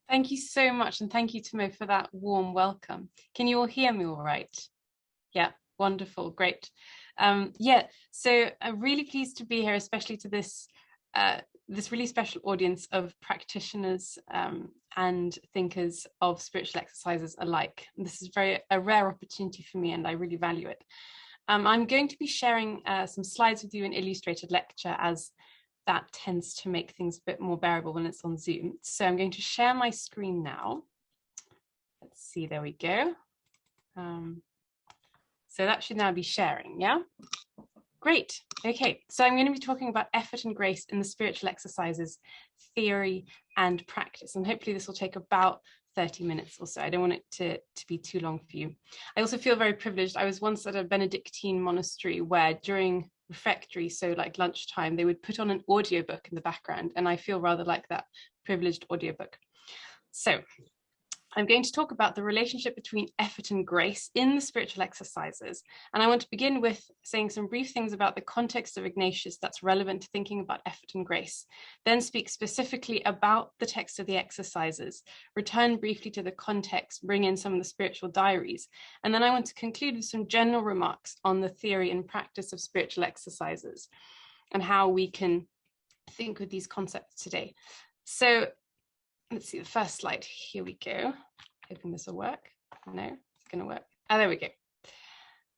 Thank you so much, and thank you, Timo, for that warm welcome. Can you all hear me all right? Yeah, wonderful, great. Yeah, so I'm really pleased to be here, especially to this really special audience of practitioners and thinkers of spiritual exercises alike. This is a rare opportunity for me, and I really value it. I'm going to be sharing some slides with you in illustrated lecture, as that tends to make things a bit more bearable when it's on Zoom. So I'm going to share my screen now. Let's see, there we go. So that should now be sharing, yeah? Great, okay. So I'm going to be talking about effort and grace in the spiritual exercises, theory and practice. And hopefully this will take about 30 minutes or so. I don't want it to be too long for you. I also feel very privileged. I was once at a Benedictine monastery where during refectory, so like lunchtime, they would put on an audiobook in the background, and I feel rather like that privileged audiobook. So I'm going to talk about the relationship between effort and grace in the spiritual exercises. And I want to begin with saying some brief things about the context of Ignatius that's relevant to thinking about effort and grace, then speak specifically about the text of the exercises, return briefly to the context, bring in some of the spiritual diaries. And then I want to conclude with some general remarks on the theory and practice of spiritual exercises and how we can think with these concepts today. So let's see the first slide. Here we go. Hoping this will work. No, it's going to work. There we go.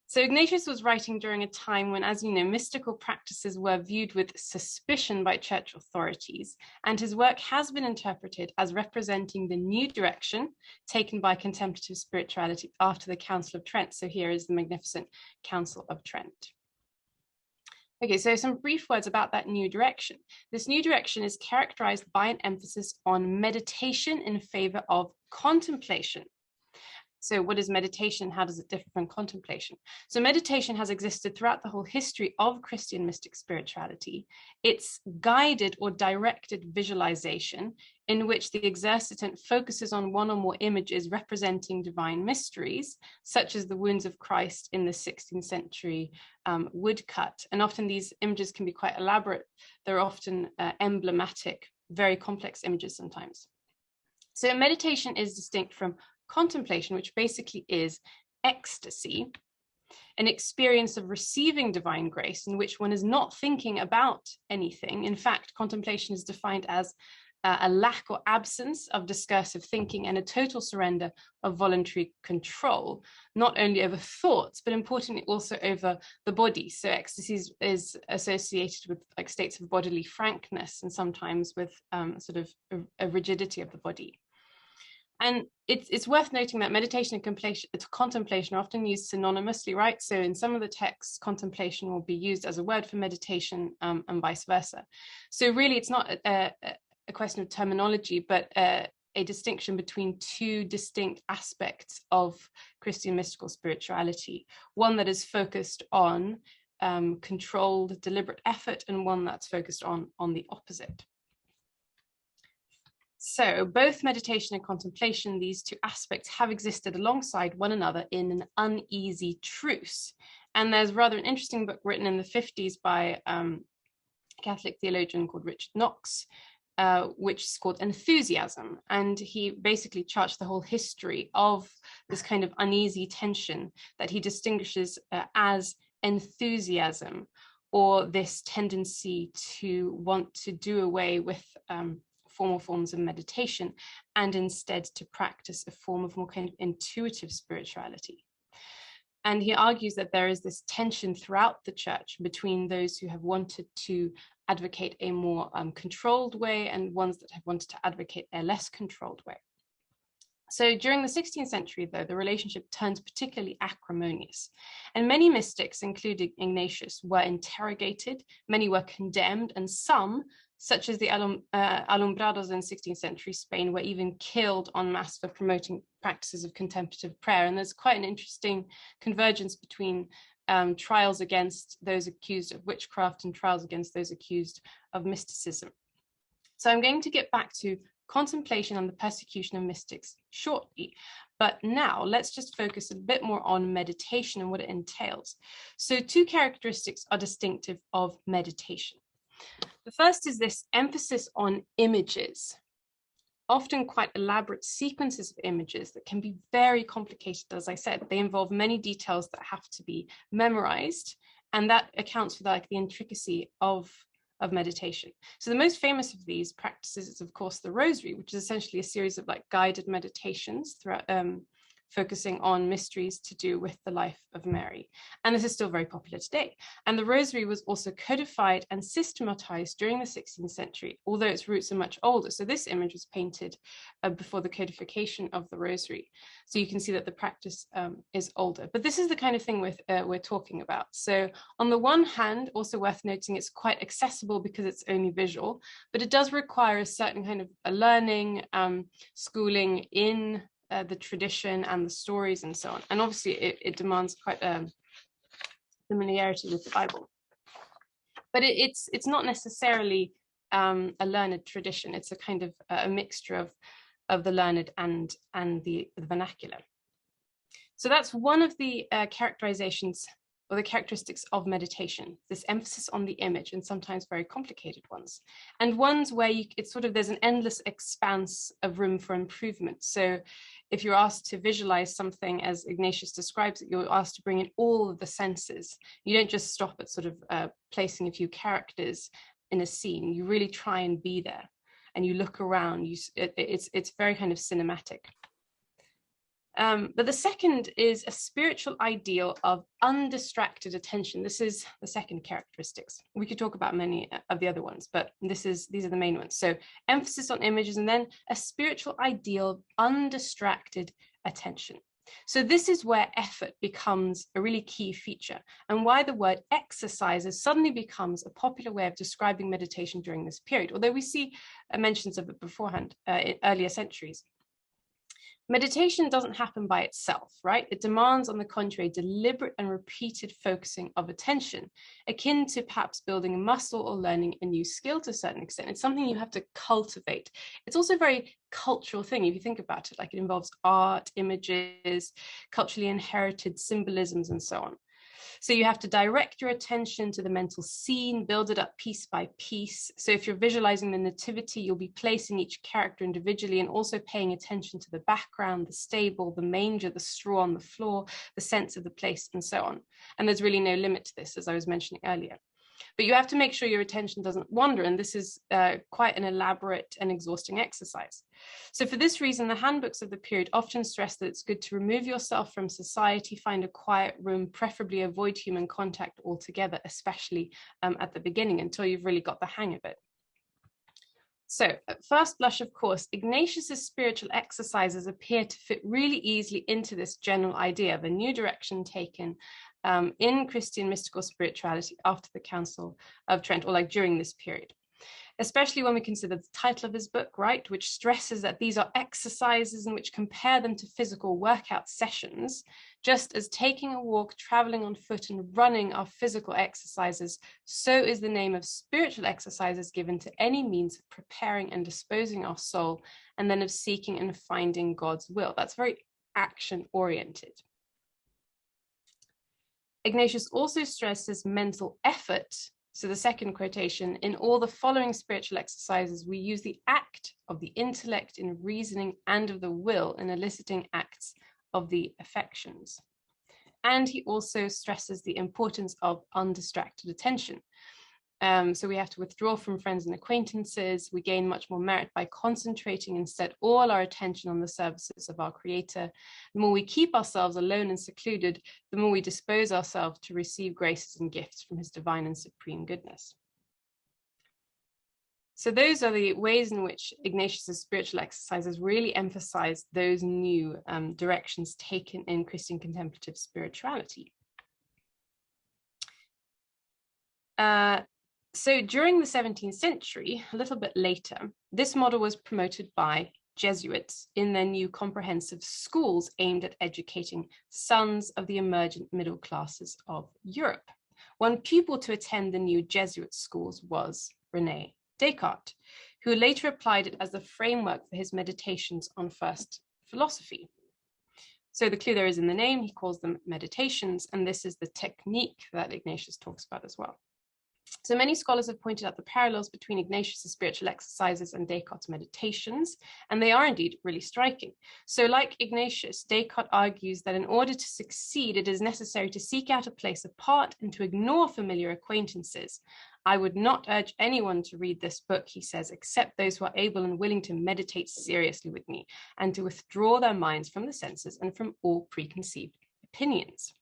So Ignatius was writing during a time when, as you know, mystical practices were viewed with suspicion by church authorities, and his work has been interpreted as representing the new direction taken by contemplative spirituality after the Council of Trent. So here is the magnificent Council of Trent. Okay, so some brief words about that new direction. This new direction is characterized by an emphasis on meditation in favor of contemplation. So what is meditation? How does it differ from contemplation? So meditation has existed throughout the whole history of Christian mystic spirituality. It's guided or directed visualization in which the exercitant focuses on one or more images representing divine mysteries, such as the wounds of Christ in the 16th century woodcut. And often these images can be quite elaborate. They're often emblematic, very complex images sometimes. So meditation is distinct from contemplation, which basically is ecstasy, an experience of receiving divine grace in which one is not thinking about anything. In fact, contemplation is defined as a lack or absence of discursive thinking and a total surrender of voluntary control, not only over thoughts, but importantly also over the body. So ecstasy is associated with like states of bodily frankness and sometimes with sort of a rigidity of the body. And it's worth noting that meditation and contemplation are often used synonymously, right? So in some of the texts, contemplation will be used as a word for meditation and vice versa. So really, it's not a question of terminology, but a distinction between two distinct aspects of Christian mystical spirituality. One that is focused on controlled, deliberate effort, and one that's focused on the opposite. So both meditation and contemplation, these two aspects have existed alongside one another in an uneasy truce. And there's rather an interesting book written in the 50s by a Catholic theologian called Richard Knox, which is called Enthusiasm. And he basically charts the whole history of this kind of uneasy tension that he distinguishes as enthusiasm, or this tendency to want to do away with formal forms of meditation and instead to practice a form of more kind of intuitive spirituality. And he argues that there is this tension throughout the church between those who have wanted to advocate a more controlled way and ones that have wanted to advocate a less controlled way. So during the 16th century, though, the relationship turns particularly acrimonious. And many mystics, including Ignatius, were interrogated, many were condemned, and some, such as the Alumbrados in 16th century Spain, were even killed en masse for promoting practices of contemplative prayer. And there's quite an interesting convergence between trials against those accused of witchcraft and trials against those accused of mysticism. So I'm going to get back to contemplation and the persecution of mystics shortly, but now let's just focus a bit more on meditation and what it entails. So two characteristics are distinctive of meditation. The first is this emphasis on images. often quite elaborate sequences of images that can be very complicated. As I said, they involve many details that have to be memorized, and that accounts for the intricacy of meditation. So the most famous of these practices is, of course, the Rosary, which is essentially a series of guided meditations throughout, focusing on mysteries to do with the life of Mary. And this is still very popular today. And the Rosary was also codified and systematized during the 16th century, although its roots are much older. So this image was painted before the codification of the Rosary. So you can see that the practice is older. But this is the kind of thing we're talking about. So on the one hand, also worth noting, it's quite accessible because it's only visual, but it does require a certain kind of a learning, schooling in the tradition and the stories and so on. And obviously it demands quite familiarity with the Bible. But it's not necessarily a learned tradition. It's a kind of a mixture of the learned and the vernacular. So that's one of the characterizations or the characteristics of meditation, this emphasis on the image, and sometimes very complicated ones, and ones where there's an endless expanse of room for improvement. So if you're asked to visualize something, as Ignatius describes it, you're asked to bring in all of the senses. You don't just stop at sort of placing a few characters in a scene. You really try and be there, and you look around. It's very kind of cinematic. But the second is a spiritual ideal of undistracted attention. This is the second characteristics. We could talk about many of the other ones, but these are the main ones. So emphasis on images, and then a spiritual ideal of undistracted attention. So this is where effort becomes a really key feature, and why the word exercises suddenly becomes a popular way of describing meditation during this period, although we see mentions of it beforehand in earlier centuries. Meditation doesn't happen by itself, right? It demands, on the contrary, deliberate and repeated focusing of attention, akin to perhaps building a muscle or learning a new skill to a certain extent. It's something you have to cultivate. It's also a very cultural thing, if you think about it, it involves art, images, culturally inherited symbolisms, and so on. So you have to direct your attention to the mental scene, build it up piece by piece. So if you're visualizing the nativity, you'll be placing each character individually and also paying attention to the background, the stable, the manger, the straw on the floor, the sense of the place, and so on. And there's really no limit to this, as I was mentioning earlier. But you have to make sure your attention doesn't wander, and this is quite an elaborate and exhausting exercise. So for this reason, the handbooks of the period often stress that it's good to remove yourself from society, find a quiet room, preferably avoid human contact altogether, especially at the beginning, until you've really got the hang of it. So at first blush, of course, Ignatius's spiritual exercises appear to fit really easily into this general idea of a new direction taken in Christian mystical spirituality after the Council of Trent, or during this period, especially when we consider the title of his book, right, which stresses that these are exercises and which compare them to physical workout sessions. Just as taking a walk, traveling on foot, and running are physical exercises, so is the name of spiritual exercises given to any means of preparing and disposing our soul, and then of seeking and finding God's will. That's very action-oriented. Ignatius also stresses mental effort. So the second quotation, in all the following spiritual exercises, we use the act of the intellect in reasoning and of the will in eliciting acts of the affections. And he also stresses the importance of undistracted attention. So we have to withdraw from friends and acquaintances. We gain much more merit by concentrating instead all our attention on the services of our Creator. The more we keep ourselves alone and secluded, the more we dispose ourselves to receive graces and gifts from his divine and supreme goodness. So those are the ways in which Ignatius's spiritual exercises really emphasize those new directions taken in Christian contemplative spirituality. So during the 17th century, a little bit later, this model was promoted by Jesuits in their new comprehensive schools aimed at educating sons of the emergent middle classes of Europe. One pupil to attend the new Jesuit schools was René Descartes, who later applied it as the framework for his meditations on first philosophy. So the clue there is in the name. He calls them meditations, and this is the technique that Ignatius talks about as well. So many scholars have pointed out the parallels between Ignatius' spiritual exercises and Descartes' meditations, and they are indeed really striking. So like Ignatius, Descartes argues that in order to succeed, it is necessary to seek out a place apart and to ignore familiar acquaintances. I would not urge anyone to read this book, he says, except those who are able and willing to meditate seriously with me and to withdraw their minds from the senses and from all preconceived opinions.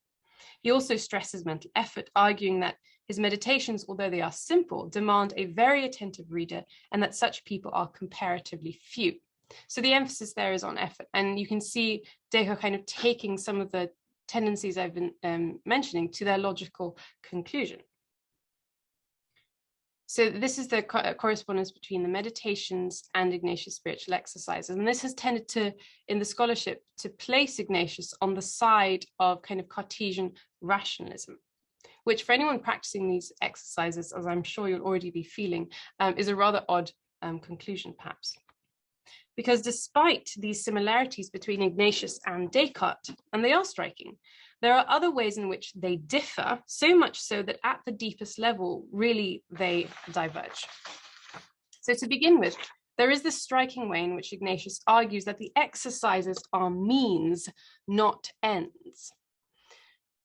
He also stresses mental effort, arguing that his meditations, although they are simple, demand a very attentive reader and that such people are comparatively few. So the emphasis there is on effort. And you can see Descartes kind of taking some of the tendencies I've been mentioning to their logical conclusion. So this is the correspondence between the meditations and Ignatius' spiritual exercises. And this has tended to, in the scholarship, to place Ignatius on the side of kind of Cartesian rationalism, which for anyone practicing these exercises, as I'm sure you'll already be feeling, is a rather odd conclusion, perhaps. Because despite these similarities between Ignatius and Descartes, and they are striking, there are other ways in which they differ, so much so that at the deepest level, really, they diverge. So to begin with, there is this striking way in which Ignatius argues that the exercises are means, not ends.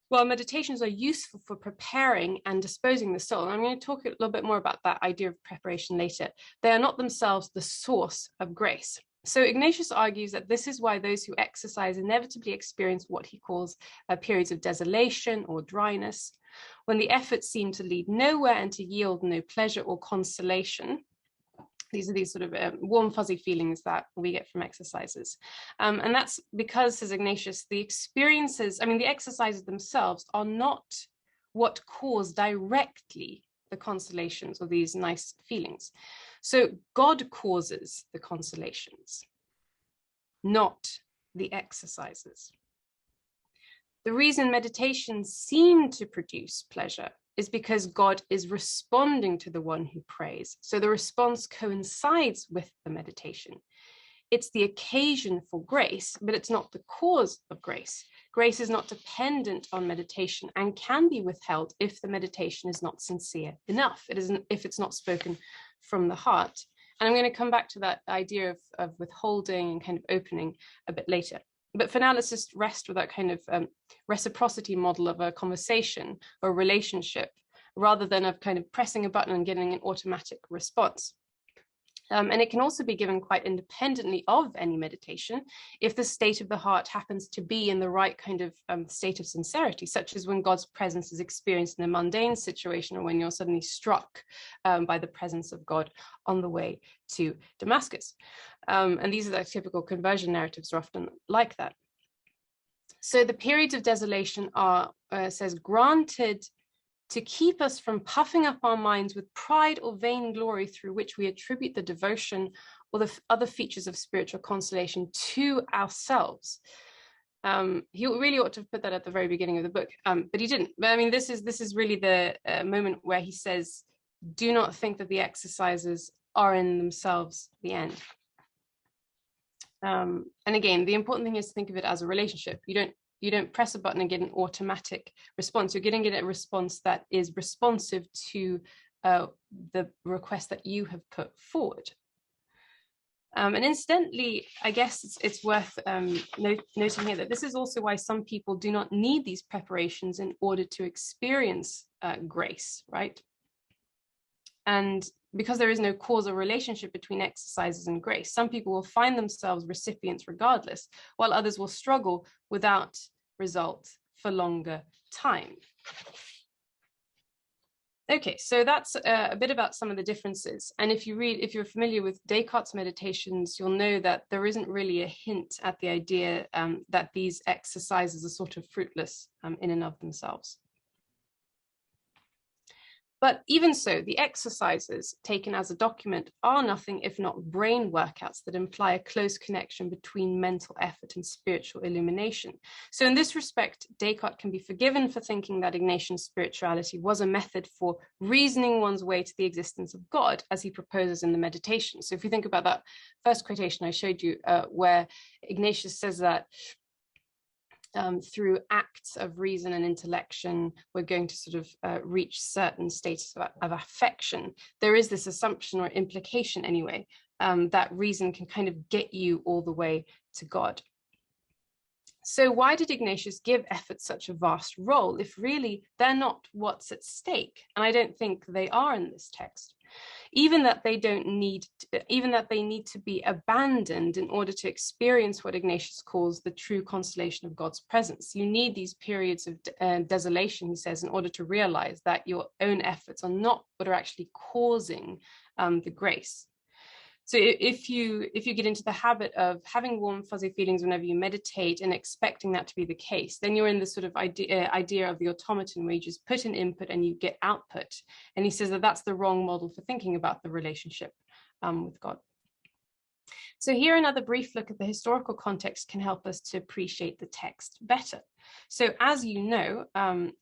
While meditations are useful for preparing and disposing the soul, and I'm going to talk a little bit more about that idea of preparation later, they are not themselves the source of grace. So Ignatius argues that this is why those who exercise inevitably experience what he calls periods of desolation or dryness, when the efforts seem to lead nowhere and to yield no pleasure or consolation. These are these sort of warm, fuzzy feelings that we get from exercises. And that's because, says Ignatius, the experiences, the exercises themselves are not what cause directly the consolations or these nice feelings. So God causes the consolations, not the exercises. The reason meditations seem to produce pleasure is because God is responding to the one who prays. So the response coincides with the meditation. It's the occasion for grace, but it's not the cause of grace. Grace is not dependent on meditation and can be withheld if the meditation is not sincere enough. It isn't if it's not spoken from the heart. And I'm going to come back to that idea of withholding and kind of opening a bit later. But for now, let's just rest with that kind of reciprocity model of a conversation or a relationship, rather than of kind of pressing a button and getting an automatic response. And it can also be given quite independently of any meditation if the state of the heart happens to be in the right kind of state of sincerity, such as when God's presence is experienced in a mundane situation, or when you're suddenly struck by the presence of God on the way to Damascus. And these are the typical conversion narratives are often like that. So the periods of desolation are, says, granted to keep us from puffing up our minds with pride or vainglory through which we attribute the devotion or the other features of spiritual consolation to ourselves. He really ought to have put that at the very beginning of the book, but he didn't. But this is really the moment where he says, do not think that the exercises are in themselves the end. And again, the important thing is to think of it as a relationship. You don't press a button and get an automatic response. You're going to get a response that is responsive to the request that you have put forward. And incidentally, I guess it's worth noting here that this is also why some people do not need these preparations in order to experience grace, right? And because there is no causal relationship between exercises and grace, some people will find themselves recipients regardless, while others will struggle without result for longer time. Okay, so that's a bit about some of the differences. And if you're familiar with Descartes' meditations, you'll know that there isn't really a hint at the idea that these exercises are sort of fruitless in and of themselves. But even so, the exercises taken as a document are nothing if not brain workouts that imply a close connection between mental effort and spiritual illumination. So in this respect, Descartes can be forgiven for thinking that Ignatian spirituality was a method for reasoning one's way to the existence of God, as he proposes in the meditation. So if you think about that first quotation I showed you, where Ignatius says that through acts of reason and intellection, we're going to sort of reach certain states of affection. There is this assumption or implication anyway, that reason can kind of get you all the way to God. So why did Ignatius give efforts such a vast role if really they're not what's at stake? And I don't think they are in this text. Even that they need to be abandoned in order to experience what Ignatius calls the true consolation of God's presence. You need these periods of desolation, he says, in order to realize that your own efforts are not what are actually causing the grace. So if you get into the habit of having warm, fuzzy feelings whenever you meditate and expecting that to be the case, then you're in this sort of idea of the automaton where you just put in input and you get output. And he says that that's the wrong model for thinking about the relationship with God. So here another brief look at the historical context can help us to appreciate the text better. So as you know,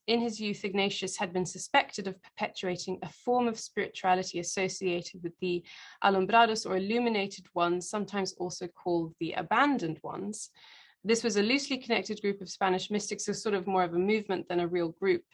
in his youth, Ignatius had been suspected of perpetuating a form of spirituality associated with the alumbrados or illuminated ones, sometimes also called the abandoned ones. This was a loosely connected group of Spanish mystics, so sort of more of a movement than a real group,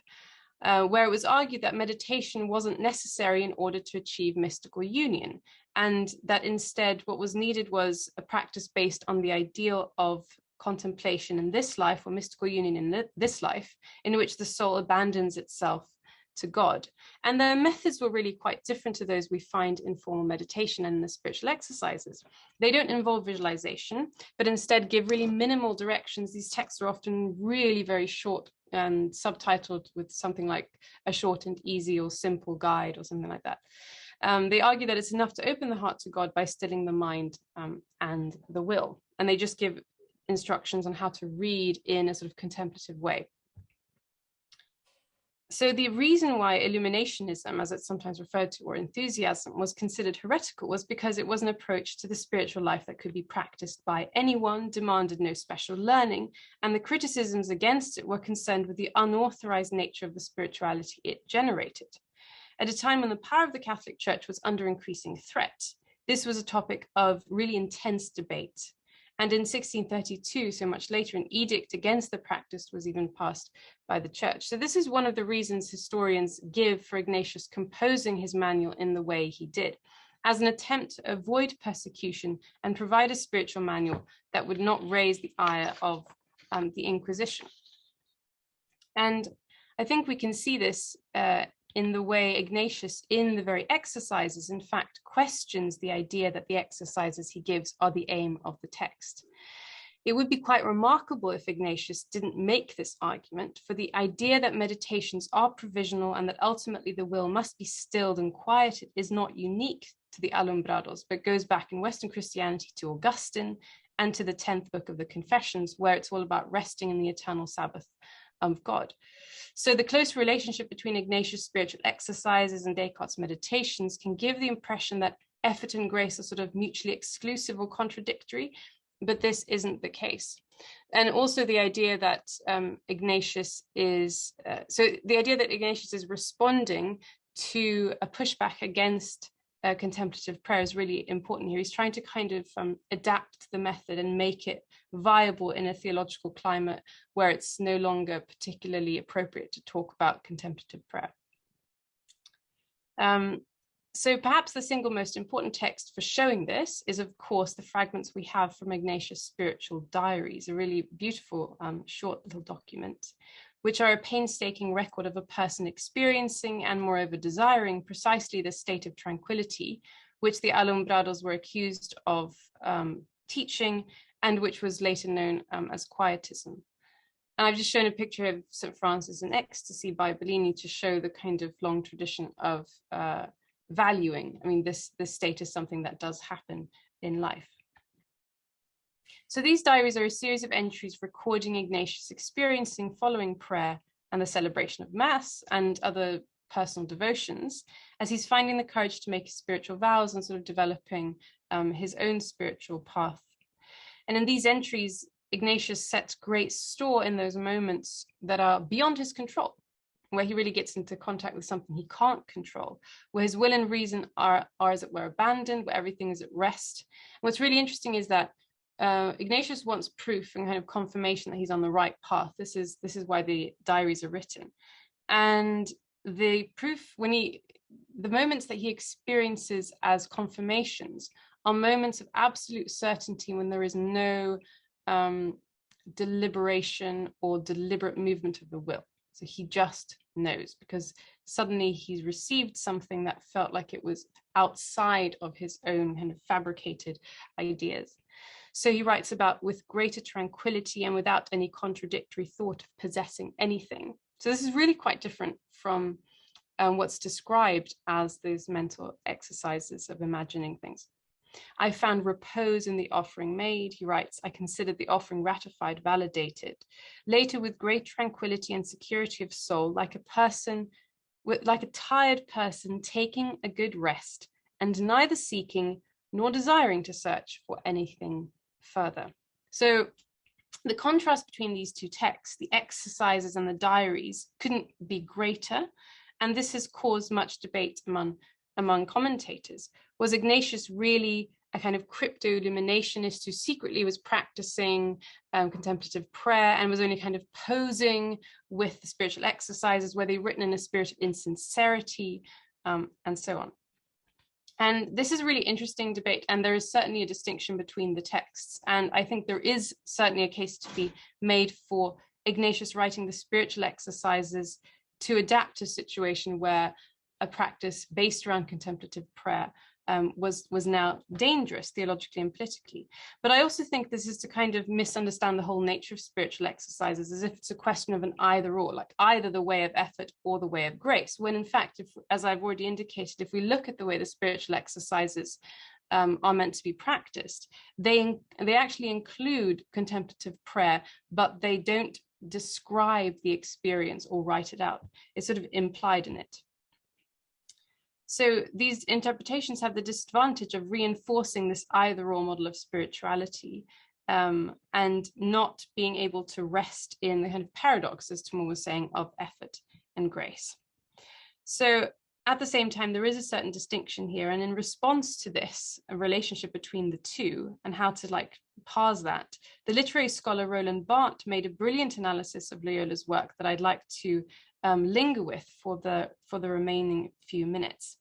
where it was argued that meditation wasn't necessary in order to achieve mystical union, and that instead what was needed was a practice based on the ideal of contemplation in this life, or mystical union in this life, in which the soul abandons itself to God. And their methods were really quite different to those we find in formal meditation and the spiritual exercises. They don't involve visualization, but instead give really minimal directions. These texts are often really very short and subtitled with something like a short and easy or simple guide or something like that. They argue that it's enough to open the heart to God by stilling the mind and the will. And they just give instructions on how to read in a sort of contemplative way. So the reason why illuminationism, as it's sometimes referred to, or enthusiasm, was considered heretical was because it was an approach to the spiritual life that could be practiced by anyone, demanded no special learning, and the criticisms against it were concerned with the unauthorized nature of the spirituality it generated. At a time when the power of the Catholic Church was under increasing threat, this was a topic of really intense debate. And in 1632, so much later, an edict against the practice was even passed by the church. So this is one of the reasons historians give for Ignatius composing his manual in the way he did, as an attempt to avoid persecution and provide a spiritual manual that would not raise the ire of the Inquisition. And I think we can see this in the way Ignatius, in the very exercises, in fact, questions the idea that the exercises he gives are the aim of the text. It would be quite remarkable if Ignatius didn't make this argument, for the idea that meditations are provisional and that ultimately the will must be stilled and quieted is not unique to the Alumbrados, but goes back in Western Christianity to Augustine and to the 10th book of the Confessions, where it's all about resting in the eternal Sabbath of God. So the close relationship between Ignatius' spiritual exercises and Descartes' meditations can give the impression that effort and grace are sort of mutually exclusive or contradictory, but this isn't the case. And also the idea that Ignatius is responding to a pushback against contemplative prayer is really important here. He's trying to kind of adapt the method and make it viable in a theological climate where it's no longer particularly appropriate to talk about contemplative prayer. So perhaps the single most important text for showing this is, of course, the fragments we have from Ignatius' spiritual diaries, a really beautiful short little document, which are a painstaking record of a person experiencing and moreover desiring precisely the state of tranquility, which the Alumbrados were accused of teaching and which was later known as quietism. And I've just shown a picture of St. Francis in Ecstasy by Bellini to show the kind of long tradition of valuing. I mean, this state is something that does happen in life. So these diaries are a series of entries recording Ignatius' experiencing following prayer and the celebration of Mass and other personal devotions, as he's finding the courage to make his spiritual vows and sort of developing his own spiritual path. And in these entries, Ignatius sets great store in those moments that are beyond his control, where he really gets into contact with something he can't control, where his will and reason are as it were abandoned, where everything is at rest. And what's really interesting is that Ignatius wants proof and kind of confirmation that he's on the right path. This is why the diaries are written. And the proof, the moments that he experiences as confirmations are moments of absolute certainty when there is no deliberation or deliberate movement of the will. So he just knows, because suddenly he's received something that felt like it was outside of his own kind of fabricated ideas. So he writes about with greater tranquility and without any contradictory thought of possessing anything. So this is really quite different from what's described as those mental exercises of imagining things. I found repose in the offering made, he writes. I considered the offering ratified, validated. Later, with great tranquility and security of soul, like a tired person taking a good rest, and neither seeking nor desiring to search for anything further. So the contrast between these two texts, the exercises and the diaries, couldn't be greater. And this has caused much debate among commentators. Was Ignatius really a kind of crypto-illuminationist who secretly was practicing contemplative prayer and was only kind of posing with the spiritual exercises? Were they written in a spirit of insincerity, and so on? And this is a really interesting debate, and there is certainly a distinction between the texts. And I think there is certainly a case to be made for Ignatius writing the spiritual exercises to adapt to a situation where a practice based around contemplative prayer was now dangerous theologically and politically. But I also think this is to kind of misunderstand the whole nature of spiritual exercises, as if it's a question of an either or, like either the way of effort or the way of grace, when in fact, as I've already indicated, if we look at the way the spiritual exercises are meant to be practiced, they actually include contemplative prayer, but they don't describe the experience or write it out. It's sort of implied in it. So these interpretations have the disadvantage of reinforcing this either-or model of spirituality, and not being able to rest in the kind of paradox, as Timur was saying, of effort and grace. So at the same time, there is a certain distinction here, and in response to this, a relationship between the two and how to parse that, the literary scholar Roland Barthes made a brilliant analysis of Loyola's work that I'd like to linger with for the remaining few minutes.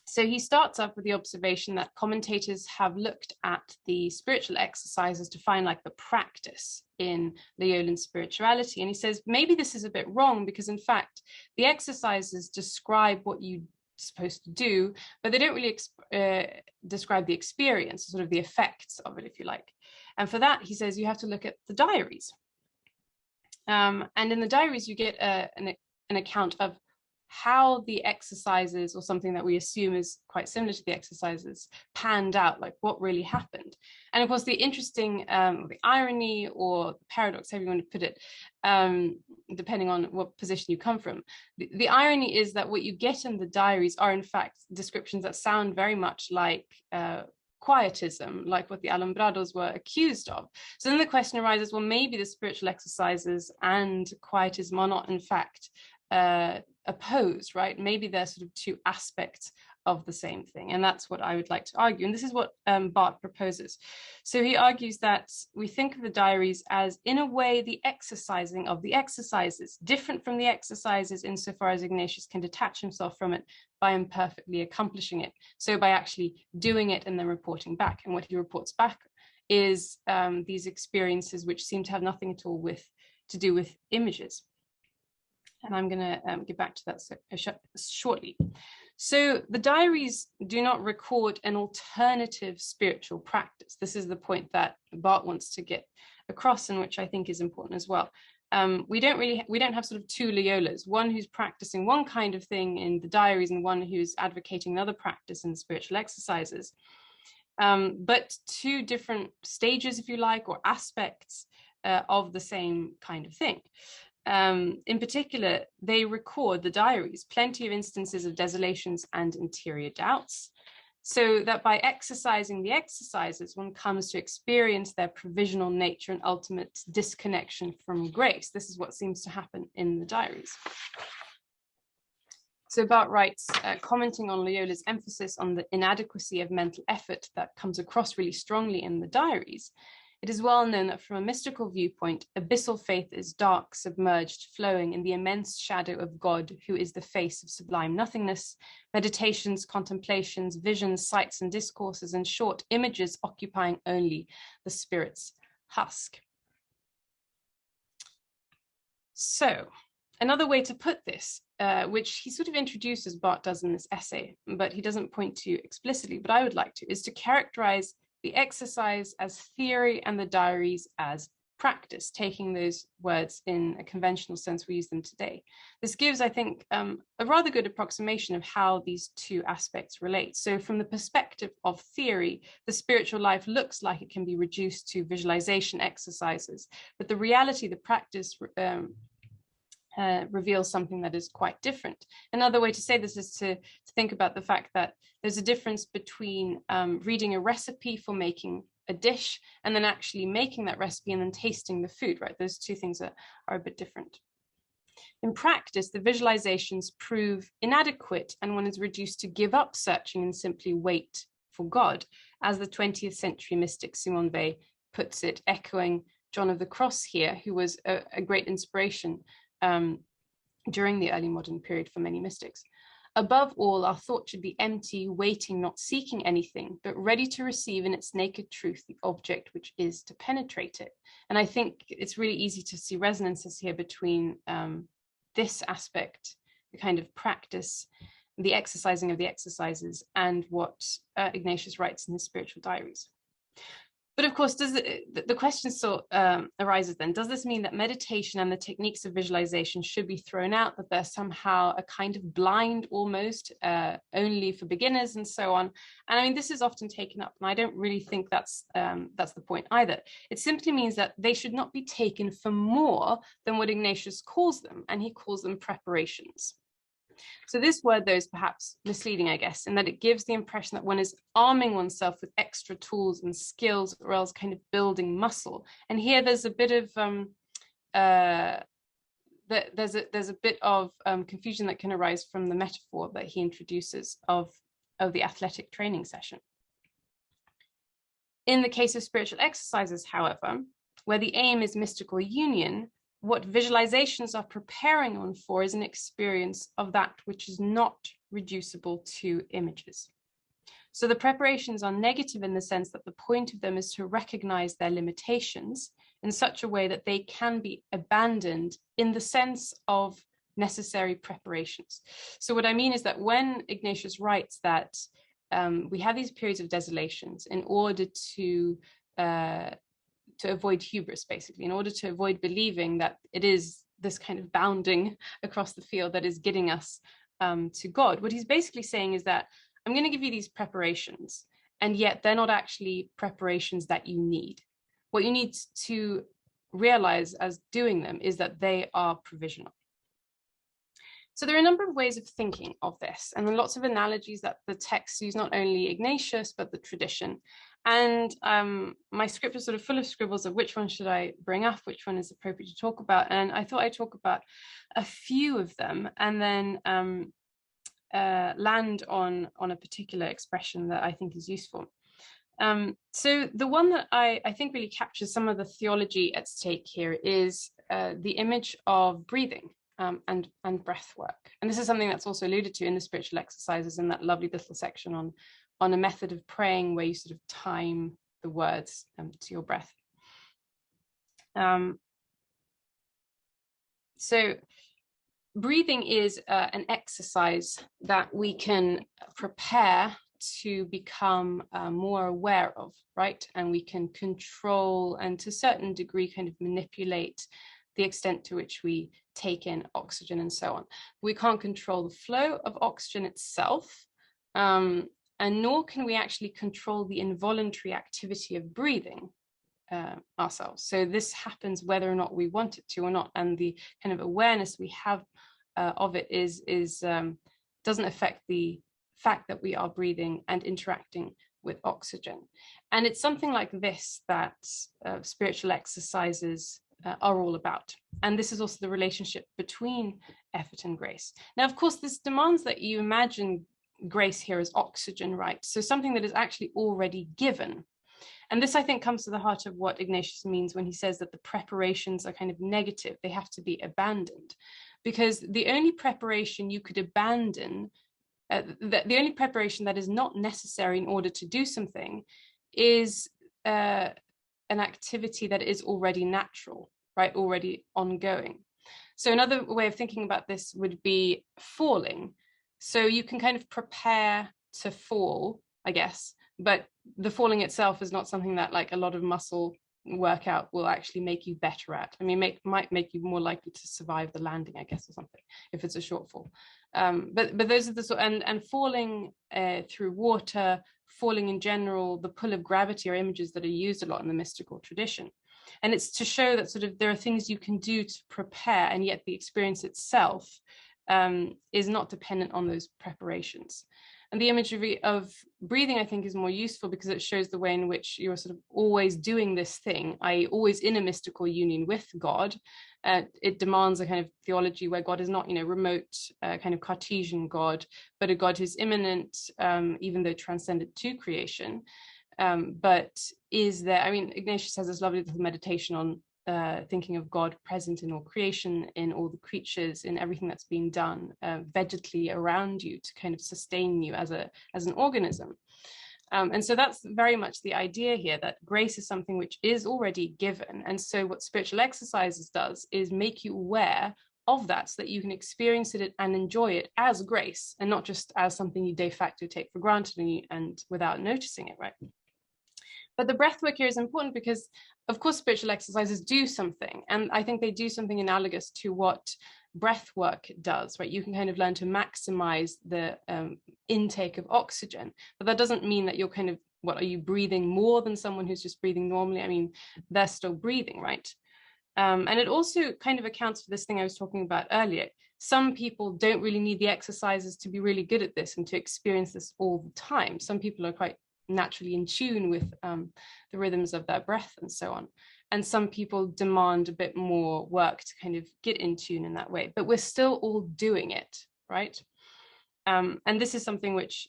So he starts up with the observation that commentators have looked at the spiritual exercises to find the practice in Loyolan spirituality. And he says, maybe this is a bit wrong, because in fact, the exercises describe what you're supposed to do, but they don't really describe the experience, sort of the effects of it, if you like. And for that, he says, you have to look at the diaries. And in the diaries, you get an account of how the exercises, or something that we assume is quite similar to the exercises, panned out, what really happened. And of course, the interesting, the irony or paradox, however you want to put it, depending on what position you come from, the irony is that what you get in the diaries are in fact descriptions that sound very much like quietism, like what the Alumbrados were accused of. So then the question arises, well, maybe the spiritual exercises and quietism are not in fact opposed, right? Maybe they're sort of two aspects of the same thing. And that's what I would like to argue. And this is what Barthes proposes. So he argues that we think of the diaries as, in a way, the exercising of the exercises, different from the exercises insofar as Ignatius can detach himself from it by imperfectly accomplishing it. So by actually doing it and then reporting back. And what he reports back is these experiences which seem to have nothing at all to do with images. And I'm going to get back to that shortly. So the diaries do not record an alternative spiritual practice. This is the point that Barthes wants to get across, and which I think is important as well. We don't have sort of two Loyolas, one who's practicing one kind of thing in the diaries and one who's advocating another practice in the spiritual exercises. But two different stages, if you like, or aspects of the same kind of thing. In particular, they record, the diaries, plenty of instances of desolations and interior doubts, so that by exercising the exercises, one comes to experience their provisional nature and ultimate disconnection from grace. This is what seems to happen in the diaries. So Barth writes, commenting on Loyola's emphasis on the inadequacy of mental effort that comes across really strongly in the diaries, it is well known that from a mystical viewpoint, abyssal faith is dark, submerged, flowing in the immense shadow of God, who is the face of sublime nothingness. Meditations, contemplations, visions, sights and discourses, in short, images occupying only the spirit's husk. So, another way to put this, which he sort of introduces, Barth does in this essay, but he doesn't point to explicitly, but I would like to, is to characterize the exercise as theory and the diaries as practice, taking those words in a conventional sense we use them today. This gives, I think, a rather good approximation of how these two aspects relate. So from the perspective of theory, the spiritual life looks like it can be reduced to visualization exercises, but the reality, the practice, reveals something that is quite different. Another way to say this is to think about the fact that there's a difference between reading a recipe for making a dish and then actually making that recipe and then tasting the food, right? Those two things are a bit different. In practice, the visualizations prove inadequate and one is reduced to give up searching and simply wait for God, as the 20th century mystic Simone puts it, echoing John of the Cross here, who was a great inspiration during the early modern period for many mystics. Above all, our thought should be empty, waiting, not seeking anything, but ready to receive in its naked truth the object which is to penetrate it. And I think it's really easy to see resonances here between this aspect, the kind of practice, the exercising of the exercises, and what Ignatius writes in his spiritual diaries. But of course, the question still arises then, does this mean that meditation and the techniques of visualization should be thrown out, that they're somehow a kind of blind almost, only for beginners and so on? And I mean, this is often taken up, and I don't really think that's the point either. It simply means that they should not be taken for more than what Ignatius calls them, and he calls them preparations. So this word, though, is perhaps misleading, I guess, in that it gives the impression that one is arming oneself with extra tools and skills, or else kind of building muscle. And here there's a bit of there's a bit of confusion that can arise from the metaphor that he introduces of the athletic training session. In the case of spiritual exercises, however, where the aim is mystical union, what visualizations are preparing on for is an experience of that which is not reducible to images. So the preparations are negative in the sense that the point of them is to recognize their limitations in such a way that they can be abandoned in the sense of necessary preparations. So what I mean is that when Ignatius writes that we have these periods of desolations in order to avoid hubris, basically, in order to avoid believing that it is this kind of bounding across the field that is getting us to God. What he's basically saying is that I'm going to give you these preparations, and yet they're not actually preparations that you need. What you need to realize as doing them is that they are provisional. So there are a number of ways of thinking of this, and there are lots of analogies that the texts use, not only Ignatius, but the tradition. And my script is sort of full of scribbles of which one should I bring up, which one is appropriate to talk about. And I thought I'd talk about a few of them and then land on a particular expression that I think is useful. So the one that I think really captures some of the theology at stake here is the image of breathing and breath work. And this is something that's also alluded to in the spiritual exercises in that lovely little section on a method of praying where you sort of time the words to your breath. So breathing is an exercise that we can prepare to become more aware of, right? And we can control and to a certain degree kind of manipulate the extent to which we take in oxygen and so on. We can't control the flow of oxygen itself, and nor can we actually control the involuntary activity of breathing ourselves. So this happens whether or not we want it to or not, and the kind of awareness we have of it doesn't affect the fact that we are breathing and interacting with oxygen. And it's something like this that spiritual exercises are all about. And this is also the relationship between effort and grace. Now, of course, this demands that you imagine grace here as oxygen, right? So something that is actually already given. And this, I think, comes to the heart of what Ignatius means when he says that the preparations are kind of negative. They have to be abandoned, because the only preparation you could abandon, the only preparation that is not necessary in order to do something is an activity that is already natural, right? Already ongoing. So another way of thinking about this would be falling. So you can kind of prepare to fall, I guess, but the falling itself is not something that like a lot of muscle workout will actually make you better at. I mean, might make you more likely to survive the landing, I guess, or something, if it's a short fall. But those are the sort, and falling through water, falling in general, the pull of gravity are images that are used a lot in the mystical tradition. And it's to show that sort of there are things you can do to prepare, and yet the experience itself is not dependent on those preparations. And the imagery of breathing, I think, is more useful because it shows the way in which you're sort of always doing this thing, i.e. always in a mystical union with God. It demands a kind of theology where God is not, remote, kind of Cartesian God, but a God who's immanent, even though transcendent to creation. But is there, I mean, Ignatius has this lovely little meditation on thinking of God present in all creation, in all the creatures, in everything that's being done vegetally around you to kind of sustain you as an organism. And so that's very much the idea here, that grace is something which is already given. And so what spiritual exercises does is make you aware of that so that you can experience it and enjoy it as grace, and not just as something you de facto take for granted and without noticing it, right? But the breath work here is important because, of course, spiritual exercises do something. And I think they do something analogous to what breath work does, right? You can kind of learn to maximize the intake of oxygen. But that doesn't mean that you're kind of, what, are you breathing more than someone who's just breathing normally? I mean, they're still breathing, right? And it also kind of accounts for this thing I was talking about earlier. Some people don't really need the exercises to be really good at this and to experience this all the time. Some people are quite naturally in tune with the rhythms of their breath and so on. And some people demand a bit more work to kind of get in tune in that way, but we're still all doing it, right? And this is something which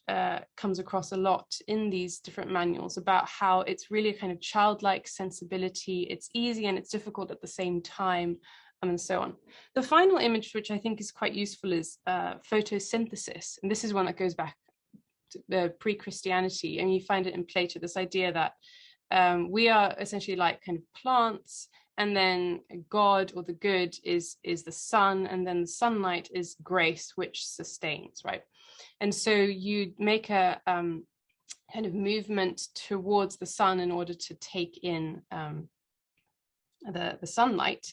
comes across a lot in these different manuals about how it's really a kind of childlike sensibility. It's easy and it's difficult at the same time, and so on. The final image, which I think is quite useful, is photosynthesis. And this is one that goes back pre-Christianity, and you find it in Plato, this idea that we are essentially like kind of plants, and then God or the good is the sun, and then the sunlight is grace, which sustains, right? And so you make a kind of movement towards the sun in order to take in the sunlight,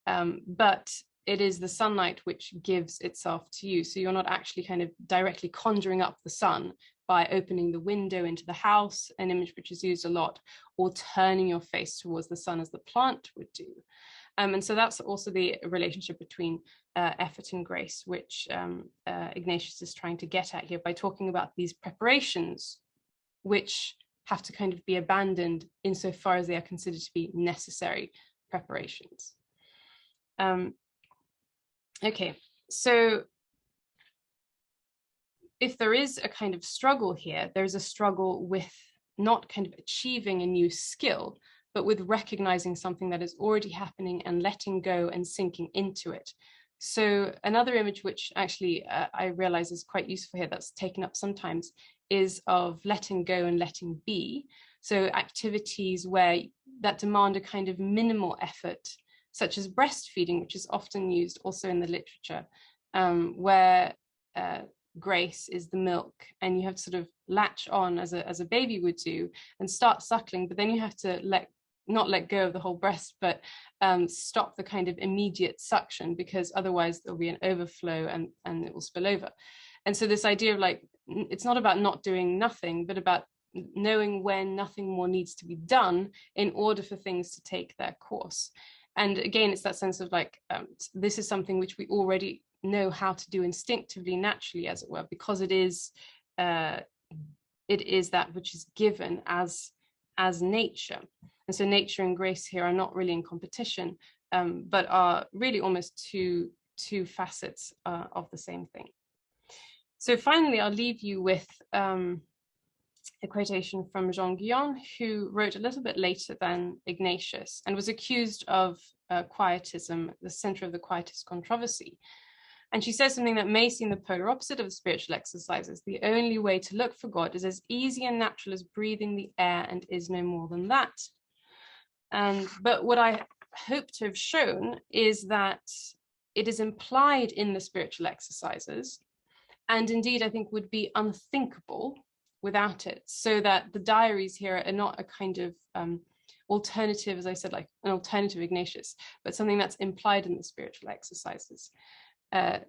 but it is the sunlight which gives itself to you. So you're not actually kind of directly conjuring up the sun by opening the window into the house, an image which is used a lot, or turning your face towards the sun as the plant would do. And so that's also the relationship between effort and grace, which Ignatius is trying to get at here by talking about these preparations, which have to kind of be abandoned insofar as they are considered to be necessary preparations. Okay, so if there is a kind of struggle here, there's a struggle with not kind of achieving a new skill, but with recognizing something that is already happening and letting go and sinking into it. So another image which actually I realize is quite useful here, that's taken up sometimes, is of letting go and letting be. So activities that demand a kind of minimal effort, such as breastfeeding, which is often used also in the literature, where grace is the milk, and you have to sort of latch on as a baby would do and start suckling, but then you have to not let go of the whole breast, but stop the kind of immediate suction, because otherwise there'll be an overflow and it will spill over. And so this idea of like, it's not about not doing nothing, but about knowing when nothing more needs to be done in order for things to take their course. And again, it's that sense of like, this is something which we already know how to do instinctively, naturally, as it were, because it is that which is given as nature. And so nature and grace here are not really in competition, but are really almost two facets of the same thing. So finally, I'll leave you with a quotation from Jean Guyon, who wrote a little bit later than Ignatius and was accused of quietism, the center of the quietist controversy. And she says something that may seem the polar opposite of the spiritual exercises. The only way to look for God is as easy and natural as breathing the air and is no more than that. But what I hope to have shown is that it is implied in the spiritual exercises, and indeed I think would be unthinkable without it, so that the diaries here are not a kind of alternative, as I said, like an alternative Ignatius, but something that's implied in the spiritual exercises.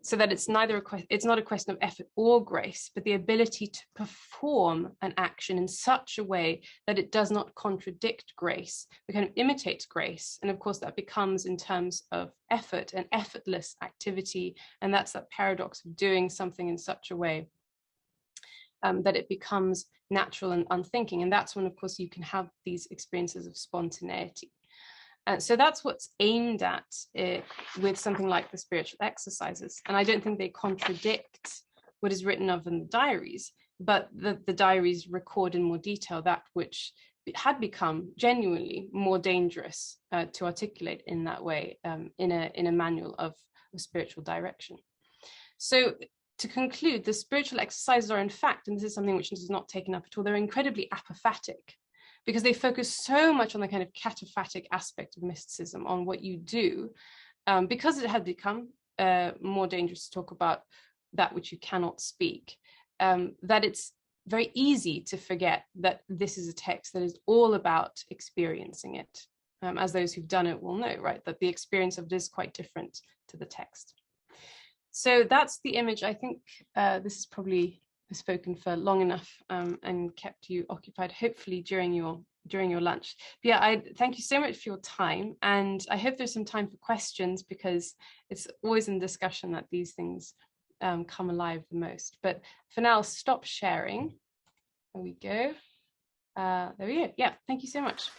So that it's not a question of effort or grace, but the ability to perform an action in such a way that it does not contradict grace, but kind of imitates grace. And of course, that becomes, in terms of effort, an effortless activity. And that's that paradox of doing something in such a way that it becomes natural and unthinking. And that's when, of course, you can have these experiences of spontaneity. So that's what's aimed at with something like the spiritual exercises. And I don't think they contradict what is written of in the diaries, but the diaries record in more detail that which had become genuinely more dangerous to articulate in that way, in a manual of spiritual direction. So to conclude, the spiritual exercises are, in fact, and this is something which is not taken up at all, they're incredibly apophatic, because they focus so much on the kind of cataphatic aspect of mysticism, on what you do, because it had become more dangerous to talk about that which you cannot speak, that it's very easy to forget that this is a text that is all about experiencing it, as those who've done it will know, right, that the experience of it is quite different to the text. So that's the image. I think this is probably spoken for long enough and kept you occupied, hopefully during your lunch. But yeah, I thank you so much for your time, and I hope there's some time for questions, because it's always in discussion that these things come alive the most. But for now, I'll stop sharing. There we go. There we go. Yeah, thank you so much.